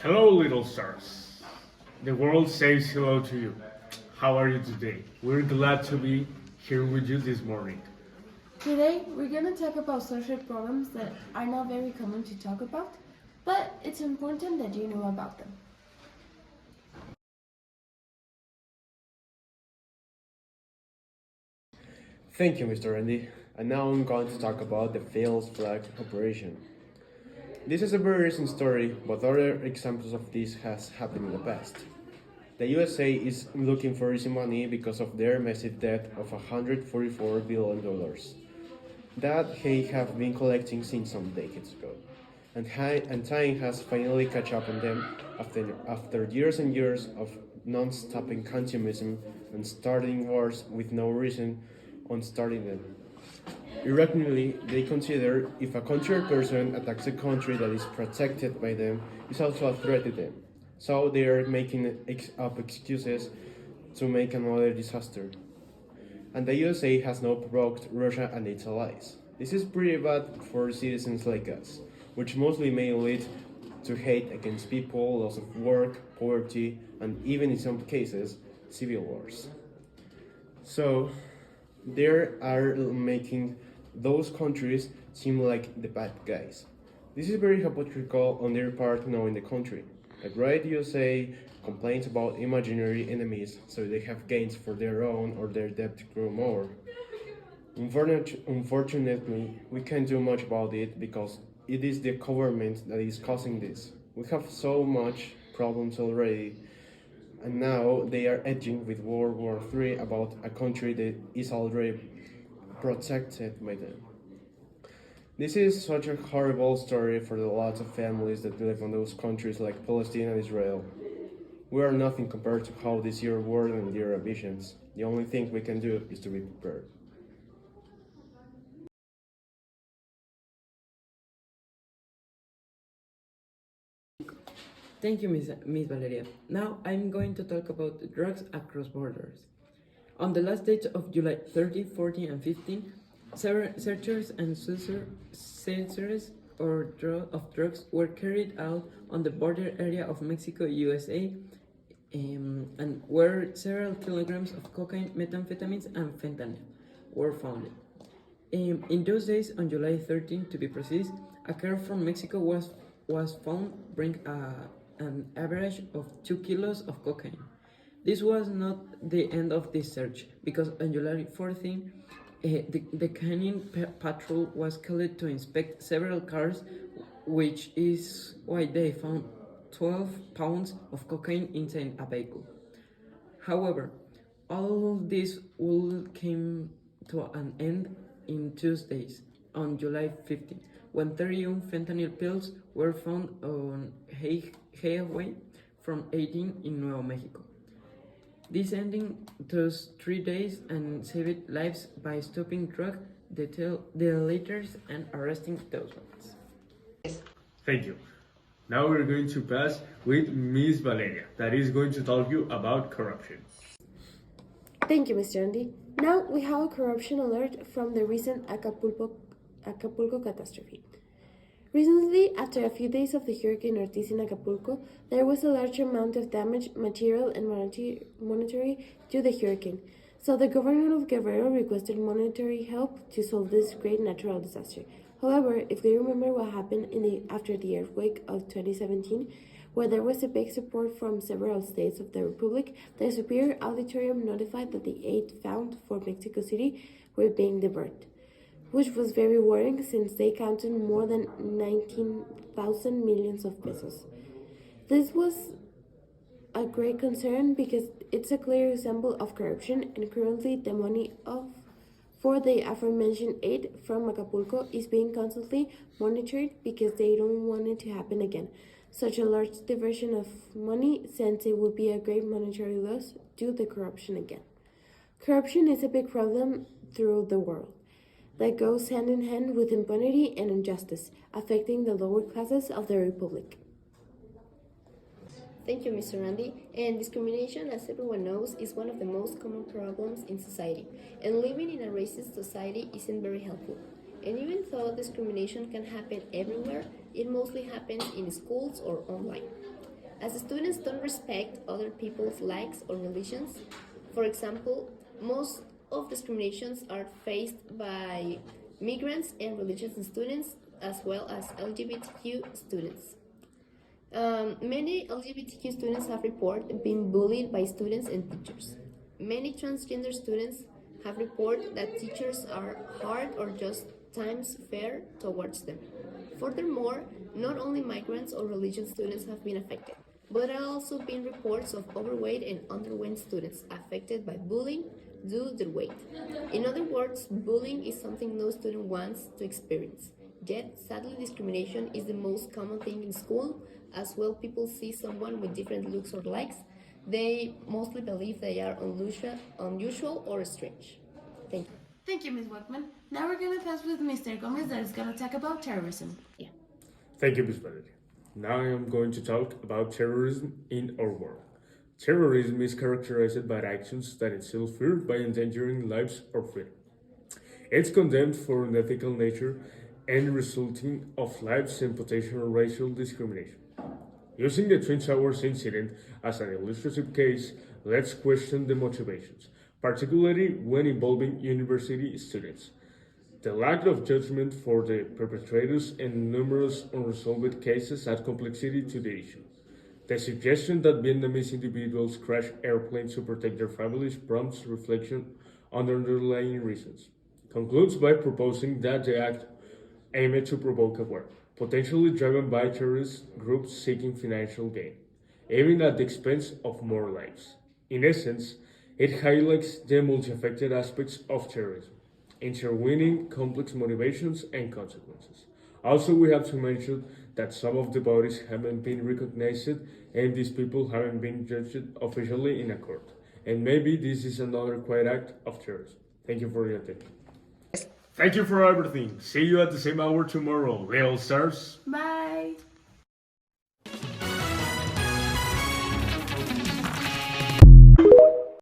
Hello, little stars. The world says hello to you. How are you today? We're glad to be here with you this morning. Today, we're going to talk about social problems that are not very common to talk about, but it's important that you know about them. Thank you, Mr. Andy. And now I'm going to talk about the failed flag operation. This is a very recent story, but other examples of this has happened in the past. The USA is looking for easy money because of their massive debt of $144 billion that they have been collecting since some decades ago. And time has finally caught up on them after years and years of non-stopping consumerism and starting wars with no reason on starting them. Ironically, they consider if a country or person attacks a country that is protected by them is also a threat to them. So they are making up excuses to make another disaster. And the USA has now provoked Russia and its allies. This is pretty bad for citizens like us, which mostly may lead to hate against people, loss of work, poverty, and even in some cases, civil wars. So, they are making those countries seem like the bad guys. This is very hypocritical on their part knowing the country. A great USA complains about imaginary enemies so they have gains for their own or their debt to grow more. Unfortunately, we can't do much about it because it is the government that is causing this. We have so much problems already, and now they are edging with World War III about a country that is already protected by them. This is such a horrible story for the lots of families that live in those countries like Palestine and Israel. We are nothing compared to how they see our world and their ambitions. The only thing we can do is to be prepared. Thank you, Miss Valeria. Now I'm going to talk about drugs across borders. On the last dates of July 13, 14, and 15, searches and seizures of drugs were carried out on the border area of Mexico, USA, and where several kilograms of cocaine, methamphetamines, and fentanyl were found. In those days, on July 13, to be precise, a car from Mexico was found bringing an average of 2 kilos of cocaine. This was not the end of this search, because on July 14, the canine patrol was called to inspect several cars, which is why they found 12 pounds of cocaine inside a vehicle. However, all this will came to an end in Tuesdays, on July 15, when 31 fentanyl pills were found on highway from 18 in Nuevo Mexico. This ending those 3 days and saved lives by stopping drug dealers and arresting those ones. Thank you. Now we're going to pass with Miss Valeria, that is going to tell you about corruption. Thank you, Mr. Andy. Now we have a corruption alert from the recent Acapulco catastrophe. Recently, after a few days of the Hurricane Ortiz in Acapulco, there was a large amount of damage, material and monetary to the hurricane. So the governor of Guerrero requested monetary help to solve this great natural disaster. However, if we remember what happened after the earthquake of 2017, where there was a big support from several states of the Republic, the Superior Auditorium notified that the aid found for Mexico City were being diverted, which was very worrying since they counted more than 19,000 millions of pesos. This was a great concern because it's a clear example of corruption, and currently the money for the aforementioned aid from Acapulco is being constantly monitored because they don't want it to happen again. Such a large diversion of money, since it would be a great monetary loss due to corruption again. Corruption is a big problem throughout the world that goes hand in hand with impunity and injustice, affecting the lower classes of the Republic. Thank you, Mr. Randy. And discrimination, as everyone knows, is one of the most common problems in society, and living in a racist society isn't very helpful. And even though discrimination can happen everywhere, it mostly happens in schools or online. As students don't respect other people's likes or religions, for example, most of discriminations are faced by migrants and religious students as well as LGBTQ students. Many LGBTQ students have reported being bullied by students and teachers. Many transgender students have reported that teachers are hard or just times fair towards them. Furthermore, not only migrants or religious students have been affected, but there have also been reports of overweight and underweight students affected by bullying due to their weight. In other words, bullying is something no student wants to experience. Yet, sadly, discrimination is the most common thing in school. As well, people see someone with different looks or likes, they mostly believe they are unusual or strange. Thank you. Thank you, Ms. Wackman. Now we're gonna pass with Mr. Gomez that is gonna talk about terrorism. Yeah. Thank you, Ms. Valerie. Now I am going to talk about terrorism in our world. Terrorism is characterized by actions that instill fear by endangering lives or freedom. It's condemned for unethical nature and resulting of lives and potential racial discrimination. Using the Twin Towers incident as an illustrative case, let's question the motivations, particularly when involving university students. The lack of judgment for the perpetrators and numerous unresolved cases add complexity to the issue. The suggestion that Vietnamese individuals crash airplanes to protect their families prompts reflection on the underlying reasons. Concludes by proposing that the act aimed to provoke a war, potentially driven by terrorist groups seeking financial gain, even at the expense of more lives. In essence, it highlights the multifaceted aspects of terrorism, intertwining complex motivations and consequences. Also, we have to mention that some of the bodies haven't been recognized and these people haven't been judged officially in a court. And maybe this is another quiet act of terrorism. Thank you for your attention. Thank you for everything. See you at the same hour tomorrow. Little stars. Bye!